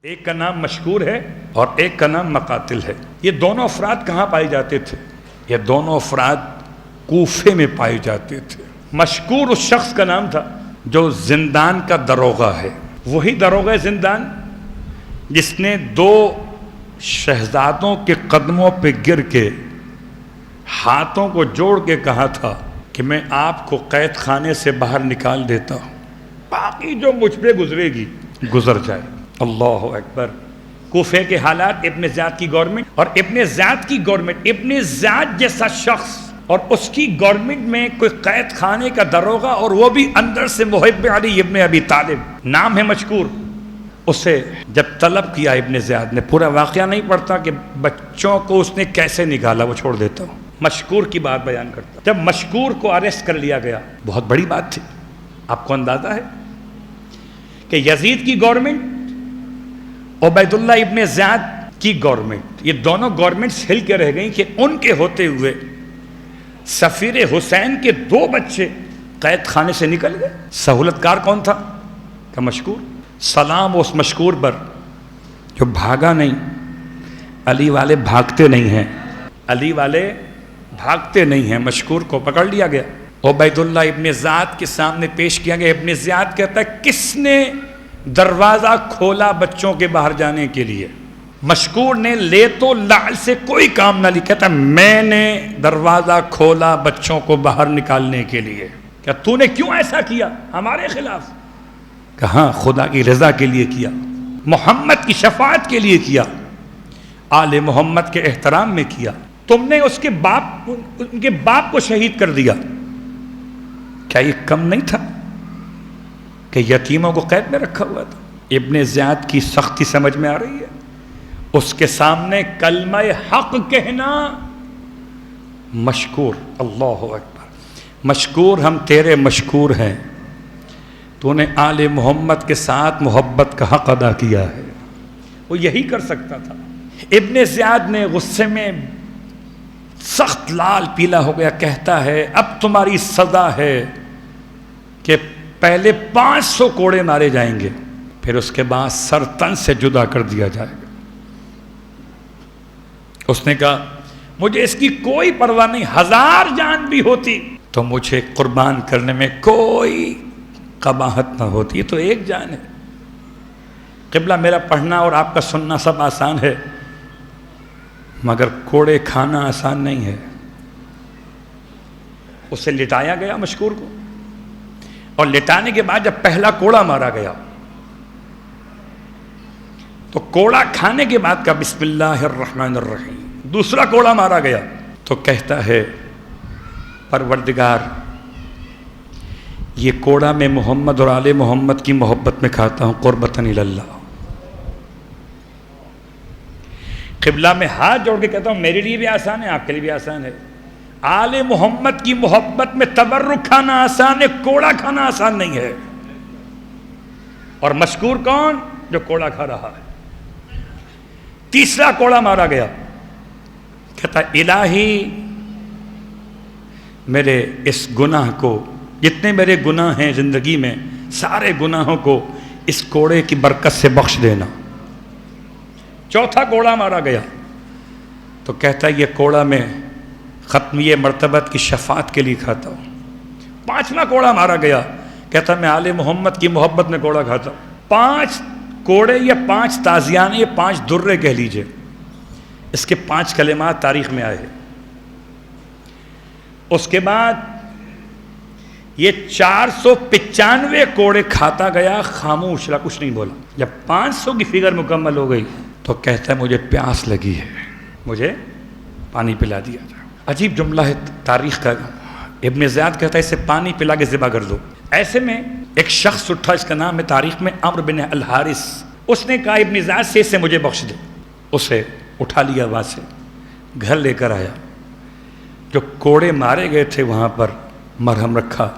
ایک کا نام مشکور ہے اور ایک کا نام مقاتل ہے۔ یہ دونوں افراد کہاں پائے جاتے تھے؟ یہ دونوں افراد کوفے میں پائے جاتے تھے۔ مشکور اس شخص کا نام تھا جو زندان کا داروغہ ہے، وہی داروغہ زندان جس نے دو شہزادوں کے قدموں پہ گر کے ہاتھوں کو جوڑ کے کہا تھا کہ میں آپ کو قید خانے سے باہر نکال دیتا ہوں، باقی جو مجھ پہ گزرے گی گزر جائے۔ اللہ اکبر۔ کوفے کے حالات، ابن زیاد کی گورنمنٹ اور ابن زیاد کی گورنمنٹ، ابن زیاد جیسا شخص اور اس کی گورنمنٹ میں کوئی قید خانے کا داروغہ، اور وہ بھی اندر سے محب علی ابن ابی طالب، نام ہے مشکور۔ اسے جب طلب کیا ابن زیاد نے، پورا واقعہ نہیں پڑھتا کہ بچوں کو اس نے کیسے نکالا، وہ چھوڑ دیتا ہوں، مشکور کی بات بیان کرتا۔ جب مشکور کو اریسٹ کر لیا گیا، بہت بڑی بات تھی۔ آپ کو اندازہ ہے کہ یزید کی گورنمنٹ، عبید اللہ ابن زیاد کی گورنمنٹ، یہ دونوں گورنمنٹس ہل کے رہ گئیں کہ ان کے ہوتے ہوئے سفیر حسین کے دو بچے قید خانے سے نکل گئے۔ سہولت کار کون تھا؟ کہ مشکور۔ سلام اس مشکور پر جو بھاگا نہیں۔ علی والے بھاگتے نہیں ہیں، علی والے بھاگتے نہیں ہیں۔ مشکور کو پکڑ لیا گیا، عبید اللہ ابن زیاد کے سامنے پیش کیا گیا۔ ابن زیاد کہتا ہے کس نے دروازہ کھولا بچوں کے باہر جانے کے لیے؟ مشکور نے لے تو لعل سے کوئی کام نہ لی، کہتا میں نے دروازہ کھولا بچوں کو باہر نکالنے کے لیے۔ کیا تو نے کیوں ایسا کیا ہمارے خلاف؟ کہاں خدا کی رضا کے لیے کیا، محمد کی شفاعت کے لیے کیا، آل محمد کے احترام میں کیا۔ تم نے اس کے باپ، ان کے باپ کو شہید کر دیا، کیا یہ کم نہیں تھا کہ یتیموں کو قید میں رکھا ہوا تھا؟ ابن زیاد کی سختی سمجھ میں آ رہی ہے۔ اس کے سامنے کلمہ حق کہنا، مشکور، اللہ اکبر، مشکور ہم تیرے مشکور ہیں، تو نے آل محمد کے ساتھ محبت کا حق ادا کیا ہے۔ وہ یہی کر سکتا تھا۔ ابن زیاد نے غصے میں سخت لال پیلا ہو گیا، کہتا ہے اب تمہاری سزا ہے کہ پہلے 500 کوڑے مارے جائیں گے، پھر اس کے بعد سر تن سے جدا کر دیا جائے گا۔ اس نے کہا مجھے اس کی کوئی پرواہ نہیں، 1000 جان بھی ہوتی تو مجھے قربان کرنے میں کوئی قباحت نہ ہوتی، یہ تو ایک جان ہے۔ قبلہ میرا پڑھنا اور آپ کا سننا سب آسان ہے، مگر کوڑے کھانا آسان نہیں ہے۔ اسے لٹایا گیا مشکور کو، اور لٹانے کے بعد جب پہلا کوڑا مارا گیا تو کوڑا کھانے کے بعد کا بسم اللہ الرحمن الرحیم۔ دوسرا کوڑا مارا گیا تو کہتا ہے پروردگار یہ کوڑا میں محمد اور آل محمد کی محبت میں کھاتا ہوں، قربتاً اللہ۔ قبلہ میں ہاتھ جوڑ کے کہتا ہوں میرے لیے بھی آسان ہے، آپ کے لیے بھی آسان ہے۔ آل محمد کی محبت میں تبرک کھانا آسان ہے، کوڑا کھانا آسان نہیں ہے۔ اور مشکور کون؟ جو کوڑا کھا رہا ہے۔ تیسرا کوڑا مارا گیا، کہتا الہی میرے اس گناہ کو، جتنے میرے گناہ ہیں زندگی میں، سارے گناہوں کو اس کوڑے کی برکت سے بخش دینا۔ چوتھا کوڑا مارا گیا تو کہتا یہ کوڑا میں ختمی مرتبت کی شفاعت کے لیے کھاتا ہوں۔ پانچواں کوڑا مارا گیا، کہتا میں آل محمد کی محبت میں کوڑا کھاتا ہوں۔ 5 کوڑے یا 5 تازیان، یہ 5 درے کہہ لیجئے، اس کے 5 کلمات تاریخ میں آئے ہیں۔ اس کے بعد یہ 495 کوڑے کھاتا گیا، خاموش رہا، کچھ نہیں بولا۔ جب 500 کی فگر مکمل ہو گئی تو کہتا ہے مجھے پیاس لگی ہے، مجھے پانی پلا دیا جائے۔ عجیب جملہ ہے تاریخ کا۔ ابن زیاد کہتا ہے اسے پانی پلا کے ذبح کر دو۔ ایسے میں ایک شخص اٹھا، اس کا نام ہے تاریخ میں عمرو بن الحارث۔ اس نے کہا ابن زیاد سے اسے مجھے بخش دے۔ اسے اٹھا لیا وہاں سے، گھر لے کر آیا، جو کوڑے مارے گئے تھے وہاں پر مرہم رکھا،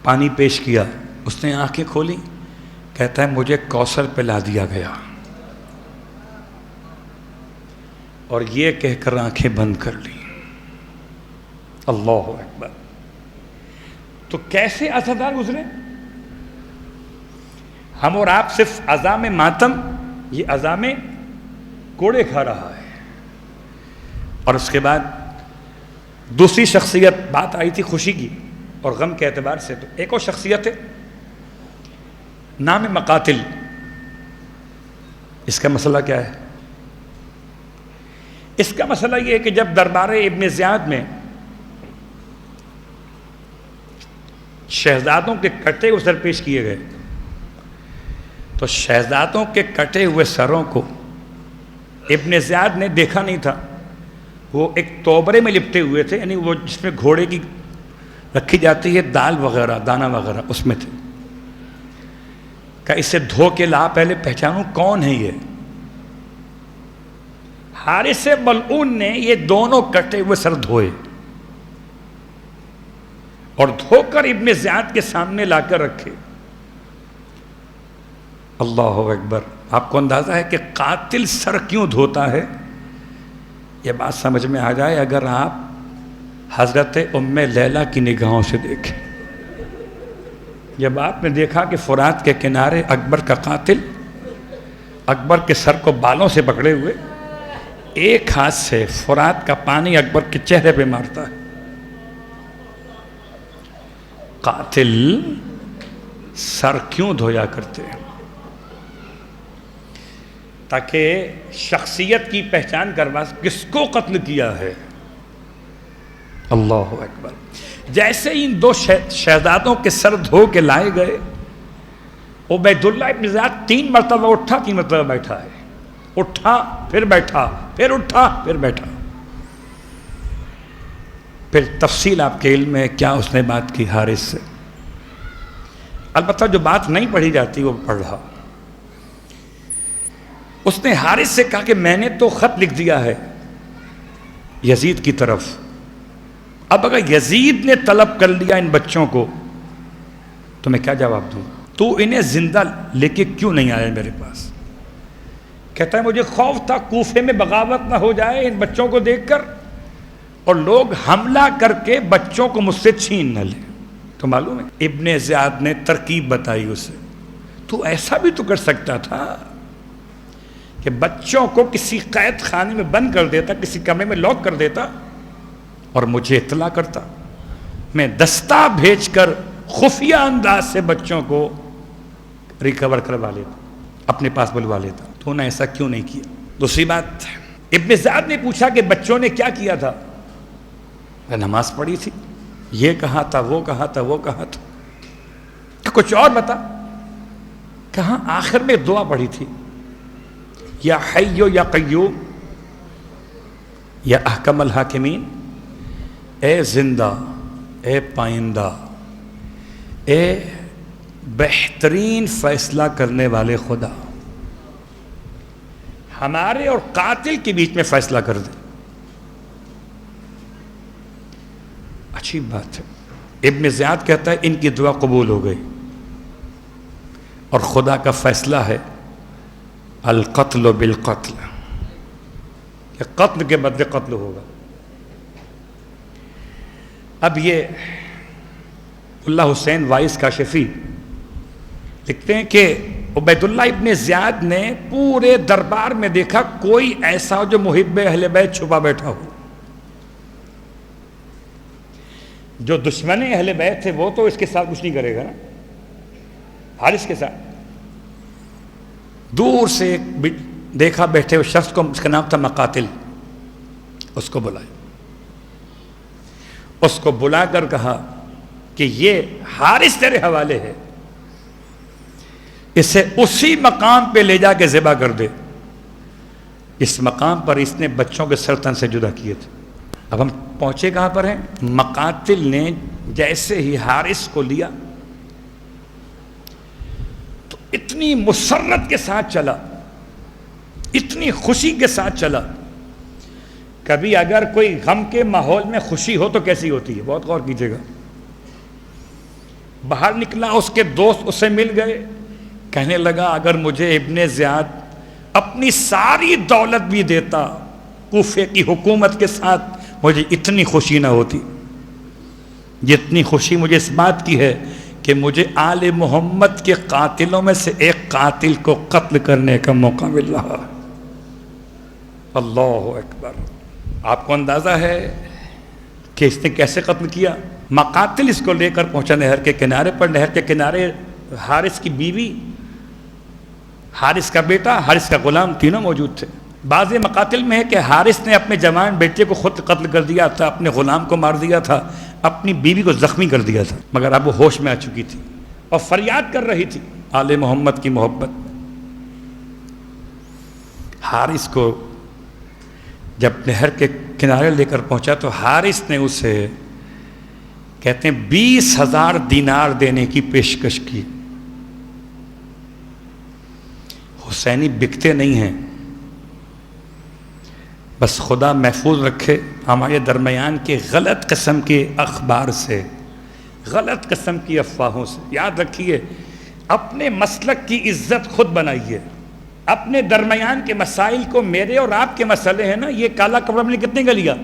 پانی پیش کیا۔ اس نے آنکھیں کھولی، کہتا ہے مجھے کوثر پلا دیا گیا، اور یہ کہہ کر آنکھیں بند کر لی۔ اللہ اکبر۔ تو کیسے عزادار گزرے؟ ہم اور آپ صرف عزام ماتم، یہ عزام کوڑے کھا رہا ہے۔ اور اس کے بعد دوسری شخصیت، بات آئی تھی خوشی کی اور غم کے اعتبار سے، تو ایک اور شخصیت ہے، نام مقاتل۔ اس کا مسئلہ کیا ہے؟ اس کا مسئلہ یہ ہے کہ جب دربار ابن زیاد میں شہزادوں کے کٹے ہوئے سر پیش کیے گئے تو شہزادوں کے کٹے ہوئے سروں کو ابن زیاد نے دیکھا نہیں تھا، وہ ایک توبرے میں لپٹے ہوئے تھے، یعنی وہ جس میں گھوڑے کی رکھی جاتی ہے دال وغیرہ، دانہ وغیرہ، اس میں تھے۔ کہ اسے دھو کے لا، پہلے پہچانوں کون ہے یہ۔ حارث ملعون نے یہ دونوں کٹے ہوئے سر دھوئے اور دھو کر ابن زیاد کے سامنے لا کر رکھے۔ اللہ اکبر! آپ کو اندازہ ہے کہ قاتل سر کیوں دھوتا ہے؟ یہ بات سمجھ میں آ جائے اگر آپ حضرت ام لیلہ کی نگاہوں سے دیکھیں۔ جب آپ نے دیکھا کہ فرات کے کنارے اکبر کا قاتل اکبر کے سر کو بالوں سے پکڑے ہوئے ایک ہاتھ سے فرات کا پانی اکبر کے چہرے پہ مارتا ہے۔ قاتل سر کیوں دھویا کرتے ہیں؟ تاکہ شخصیت کی پہچان کروا، کس کو قتل کیا ہے۔ اللہ اکبر! جیسے ان دو شہزادوں کے سر دھو کے لائے گئے، عبید اللہ ابن زیاد 3 مرتبہ اٹھا، 3 مرتبہ بیٹھا ہے، اٹھا پھر بیٹھا، پھر اٹھا پھر بیٹھا۔ پھر تفصیل آپ کے علم میں کیا اس نے بات کی حارث سے، البتہ جو بات نہیں پڑھی جاتی وہ پڑھ رہا۔ اس نے حارث سے کہا کہ میں نے تو خط لکھ دیا ہے یزید کی طرف، اب اگر یزید نے طلب کر لیا ان بچوں کو تو میں کیا جواب دوں؟ تو انہیں زندہ لے کے کیوں نہیں آیا میرے پاس؟ کہتا ہے مجھے خوف تھا کوفے میں بغاوت نہ ہو جائے ان بچوں کو دیکھ کر اور لوگ حملہ کر کے بچوں کو مجھ سے چھین نہ لیں۔ تو معلوم ہے ابن زیاد نے ترکیب بتائی اسے، تو ایسا بھی تو کر سکتا تھا کہ بچوں کو کسی قید خانے میں بند کر دیتا، کسی کمرے میں لاک کر دیتا اور مجھے اطلاع کرتا، میں دستہ بھیج کر خفیہ انداز سے بچوں کو ریکور کروا لیتا، اپنے پاس بلوا لیتا۔ تو انہوں نے ایسا کیوں نہیں کیا؟ دوسری بات، ابن زیاد نے پوچھا کہ بچوں نے کیا کیا تھا؟ نماز پڑھی تھی، یہ کہا تھا، وہ کہا تھا، وہ کہا تھا، کہ کچھ اور بتا۔ کہاں آخر میں دعا پڑھی تھی، یا حیو یا قیوم یا احکم الحاکمین، اے زندہ، اے پائندہ، اے بہترین فیصلہ کرنے والے خدا، ہمارے اور قاتل کے بیچ میں فیصلہ کر دے۔ اچھی بات ہے۔ ابن زیاد کہتا ہے ان کی دعا قبول ہو گئی اور خدا کا فیصلہ ہے القتل بالقتل، کہ قتل کے بدلے قتل ہوگا۔ اب یہ اللہ حسین وائس کاشفی لکھتے ہیں کہ عبید اللہ ابن زیاد نے پورے دربار میں دیکھا کوئی ایسا جو محب اہل بیت چھپا بیٹھا ہو۔ جو دشمن اہل بیت تھے وہ تو اس کے ساتھ کچھ نہیں کرے گا نا، حارث کے ساتھ۔ دور سے ایک دیکھا بیٹھے ہوئے شخص کو، اس کا نام تھا مقاتل، اس کو بلایا، اس کو بلا کر کہا کہ یہ حارث تیرے حوالے ہے، اسے اسی مقام پہ لے جا کے ذبح کر دے۔ اس مقام پر اس نے بچوں کے سر تن سے جدا کیے تھے۔ اب ہم پہنچے کہاں پر ہیں؟ مقاتل نے جیسے ہی حارث کو لیا تو اتنی مسرت کے ساتھ چلا، اتنی خوشی کے ساتھ چلا۔ کبھی اگر کوئی غم کے ماحول میں خوشی ہو تو کیسی ہوتی ہے؟ بہت غور کیجیے گا۔ باہر نکلا، اس کے دوست اس سے مل گئے، کہنے لگا اگر مجھے ابن زیاد اپنی ساری دولت بھی دیتا، کوفے کی حکومت کے ساتھ مجھے اتنی خوشی نہ ہوتی جتنی خوشی مجھے اس بات کی ہے کہ مجھے آل محمد کے قاتلوں میں سے ایک قاتل کو قتل کرنے کا موقع مل رہا ہے۔ اللہ اکبر۔ آپ کو اندازہ ہے کہ اس نے کیسے قتل کیا؟ مقاتل اس کو لے کر پہنچا نہر کے کنارے پر۔ نہر کے کنارے حارث کی بیوی، حارث کا بیٹا، حارث کا غلام، تینوں موجود تھے۔ بعض مقاتل میں ہے کہ حارث نے اپنے جوان بیٹے کو خود قتل کر دیا تھا، اپنے غلام کو مار دیا تھا، اپنی بیوی کو زخمی کر دیا تھا، مگر اب وہ ہوش میں آ چکی تھی اور فریاد کر رہی تھی آل محمد کی محبت۔ حارث کو جب نہر کے کنارے لے کر پہنچا تو حارث نے اسے کہتے ہیں 20,000 دینار دینے کی پیشکش کی۔ حسینی بکتے نہیں ہیں، بس خدا محفوظ رکھے ہمارے درمیان کے غلط قسم کے اخبار سے، غلط قسم کی افواہوں سے۔ یاد رکھیے، اپنے مسلک کی عزت خود بنائیے۔ اپنے درمیان کے مسائل کو، میرے اور آپ کے مسئلے ہیں نا، یہ کالا کپڑا میں نے کتنے کا لیا،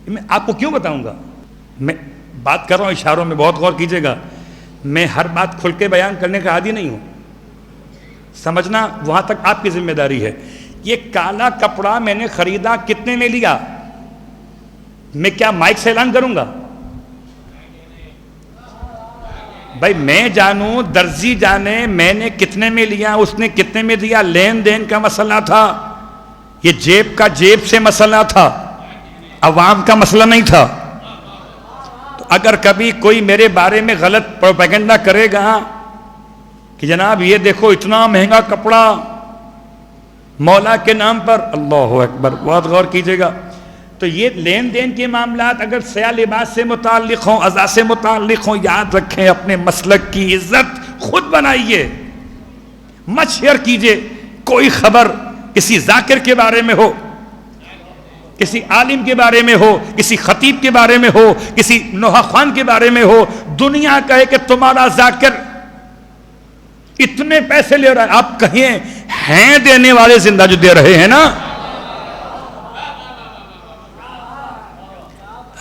میں آپ کو کیوں بتاؤں گا؟ میں بات کر رہا ہوں اشاروں میں، بہت غور کیجئے گا۔ میں ہر بات کھل کے بیان کرنے کا عادی نہیں ہوں، سمجھنا وہاں تک آپ کی ذمہ داری ہے۔ یہ کالا کپڑا میں نے خریدا، کتنے میں لیا؟ میں کیا مائک سے اعلان کروں گا؟ بھائی میں جانوں، درزی جانے میں نے کتنے میں لیا، اس نے کتنے میں دیا، لین دین کا مسئلہ تھا، یہ جیب کا جیب سے مسئلہ تھا، عوام کا مسئلہ نہیں تھا۔ تو اگر کبھی کوئی میرے بارے میں غلط پروپیگنڈا کرے گا کہ جناب یہ دیکھو اتنا مہنگا کپڑا مولا کے نام پر، اللہ اکبر، بہت غور کیجئے گا۔ تو یہ لین دین کے معاملات اگر سیاہ لباس سے متعلق ہوں، عزا سے متعلق ہوں، یاد رکھیں اپنے مسلک کی عزت خود بنائیے، مت شیئر کیجئے۔ کوئی خبر کسی ذاکر کے بارے میں ہو، کسی عالم کے بارے میں ہو، کسی خطیب کے بارے میں ہو، کسی نوحہ خوان کے بارے میں ہو، دنیا کہے کہ تمہارا ذاکر اتنے پیسے لے رہا ہے، آپ کہیں ہیں دینے والے زندہ جو دے رہے ہیں نا،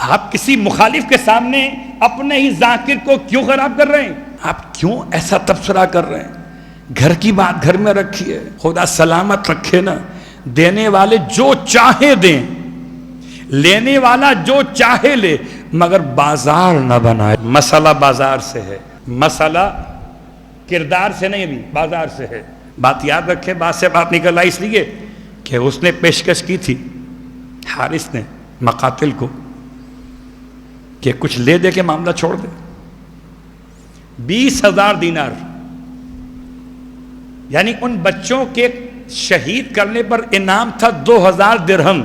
آپ کسی مخالف کے سامنے اپنے ہی ذاکر کو کیوں خراب کر رہے ہیں؟ آپ کیوں ایسا تبصرہ کر رہے ہیں؟ گھر کی بات گھر میں رکھیے، خدا سلامت رکھے نا۔ دینے والے جو چاہے دیں، لینے والا جو چاہے لے، مگر بازار نہ بنائے۔ مسئلہ بازار سے ہے، مسئلہ کردار سے نہیں، ابھی بازار سے ہے۔ بات یاد رکھے، بات سے بات نکل آئی اس لیے کہ اس نے پیشکش کی تھی حارث نے مقاتل کو کہ کچھ لے دے کے معاملہ چھوڑ دے۔ 20,000 دینار، یعنی ان بچوں کے شہید کرنے پر انعام تھا 2,000 درہم،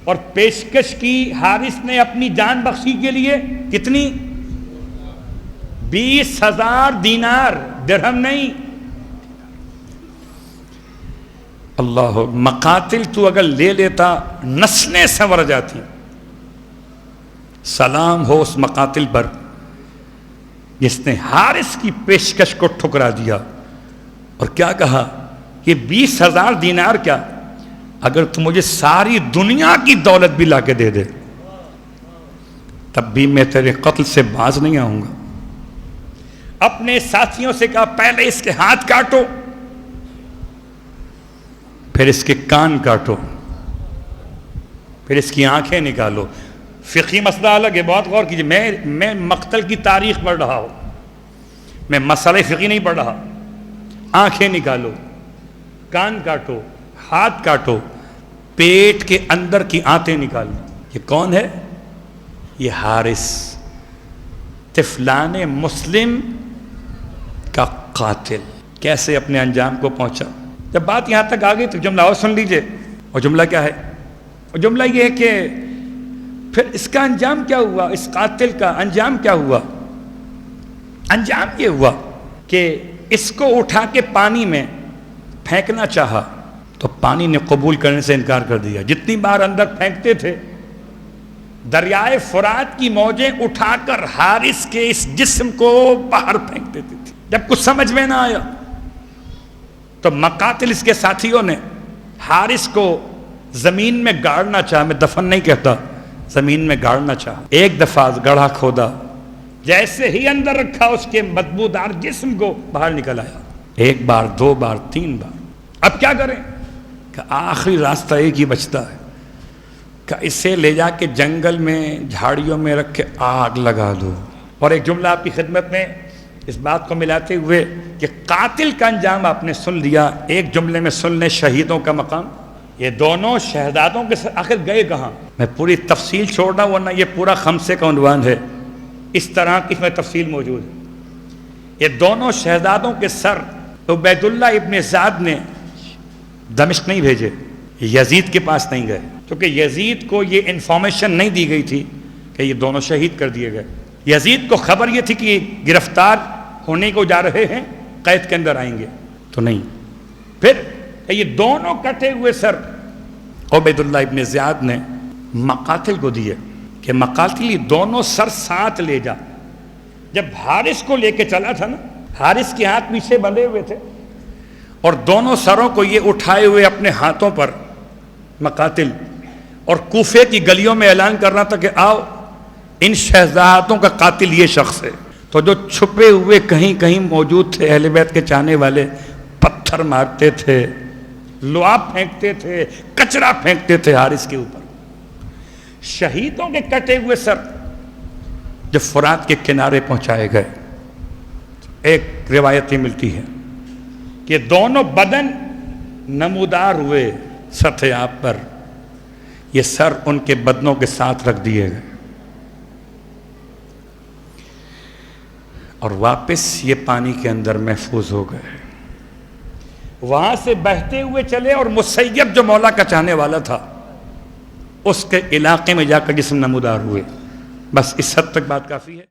اور پیشکش کی حارث نے اپنی جان بخشی کے لیے کتنی؟ 20,000 دینار، درہم نہیں۔ اللہ، مقاتل تو اگر لے لیتا نسلیں سنور جاتی۔ سلام ہو اس مقاتل پر جس نے حارث کی پیشکش کو ٹھکرا دیا اور کیا کہا کہ 20,000 دینار کیا، اگر تو مجھے ساری دنیا کی دولت بھی لا کے دے دے تب بھی میں تیرے قتل سے باز نہیں آؤں گا۔ اپنے ساتھیوں سے کہا پہلے اس کے ہاتھ کاٹو، پھر اس کے کان کاٹو، پھر اس کی آنکھیں نکالو۔ فقہی مسئلہ الگ ہے، بہت غور کیجئے۔ میں مقتل کی تاریخ پڑھ رہا ہوں، میں مسئلہ فقہی نہیں پڑھ رہا۔ آنکھیں نکالو، کان کاٹو، ہاتھ کاٹو، پیٹ کے اندر کی آنتیں نکالو۔ یہ کون ہے؟ یہ حارث، طفلان مسلم کا قاتل۔ کیسے اپنے انجام کو پہنچا؟ جب بات یہاں تک آ گئی تو جملہ اور سن لیجئے۔ اور جملہ کیا ہے؟ اور جملہ یہ ہے کہ پھر اس کا انجام کیا ہوا؟ اس قاتل کا انجام کیا ہوا؟ انجام یہ ہوا کہ اس کو اٹھا کے پانی میں پھینکنا چاہا تو پانی نے قبول کرنے سے انکار کر دیا۔ جتنی بار اندر پھینکتے تھے، دریائے فرات کی موجیں اٹھا کر حارث کے اس جسم کو باہر پھینک دیتی تھی۔ جب کچھ سمجھ میں نہ آیا تو مقاتل اس کے ساتھیوں نے حارث کو زمین میں گاڑنا چاہا، میں دفن نہیں کہتا، زمین میں گاڑنا چاہا۔ ایک دفعہ گڑھا کھودا، جیسے ہی اندر رکھا اس کے بدبودار جسم کو باہر نکل آیا، 1 بار 2 بار 3 بار۔ اب کیا کریں کہ آخری راستہ ایک ہی بچتا ہے کہ اسے لے جا کے جنگل میں جھاڑیوں میں رکھ کے آگ لگا دو۔ اور ایک جملہ آپ کی خدمت میں اس بات کو ملاتے ہوئے کہ قاتل کا انجام آپ نے سن لیا، ایک جملے میں سن لیں شہیدوں کا مقام۔ یہ دونوں شہزادوں کے ساتھ آخر گئے کہاں؟ میں پوری تفصیل چھوڑ رہا ہوں ورنہ یہ پورا خمسے کا عنوان ہے، اس طرح کی اس میں تفصیل موجود ہے۔ یہ دونوں شہزادوں کے سر عبید اللہ ابن زیاد نے دمشق نہیں بھیجے، یزید کے پاس نہیں گئے، کیونکہ یزید کو یہ انفارمیشن نہیں دی گئی تھی کہ یہ دونوں شہید کر دیے گئے۔ یزید کو خبر یہ تھی کہ یہ گرفتار ہونے کو جا رہے ہیں، قید کے اندر آئیں گے، تو نہیں۔ پھر یہ دونوں کٹے ہوئے سر عبید اللہ ابن زیاد نے مقاتل کو دیے کہ مقاتل یہ دونوں سر ساتھ لے جا۔ جب حارث کو لے کے چلا تھا نا، حارث کے ہاتھ پیچھے بندھے ہوئے تھے اور دونوں سروں کو یہ اٹھائے ہوئے اپنے ہاتھوں پر مقاتل، اور کوفے کی گلیوں میں اعلان کر رہا تھا کہ آؤ ان شہزادوں کا قاتل یہ شخص ہے۔ تو جو چھپے ہوئے کہیں کہیں موجود تھے اہل بیت کے چاہنے والے، پتھر مارتے تھے، لعاب پھینکتے تھے، کچرا پھینکتے تھے حارث کے اوپر۔ شہیدوں کے کٹے ہوئے سر جب فرات کے کنارے پہنچائے گئے، ایک روایت یہ ملتی ہے کہ دونوں بدن نمودار ہوئے سطح آب پر، یہ سر ان کے بدنوں کے ساتھ رکھ دیے گئے اور واپس یہ پانی کے اندر محفوظ ہو گئے۔ وہاں سے بہتے ہوئے چلے اور مسیب جو مولا کا چاہنے والا تھا اس کے علاقے میں جا کر جسم نمودار ہوئے۔ بس اس حد تک بات کافی ہے۔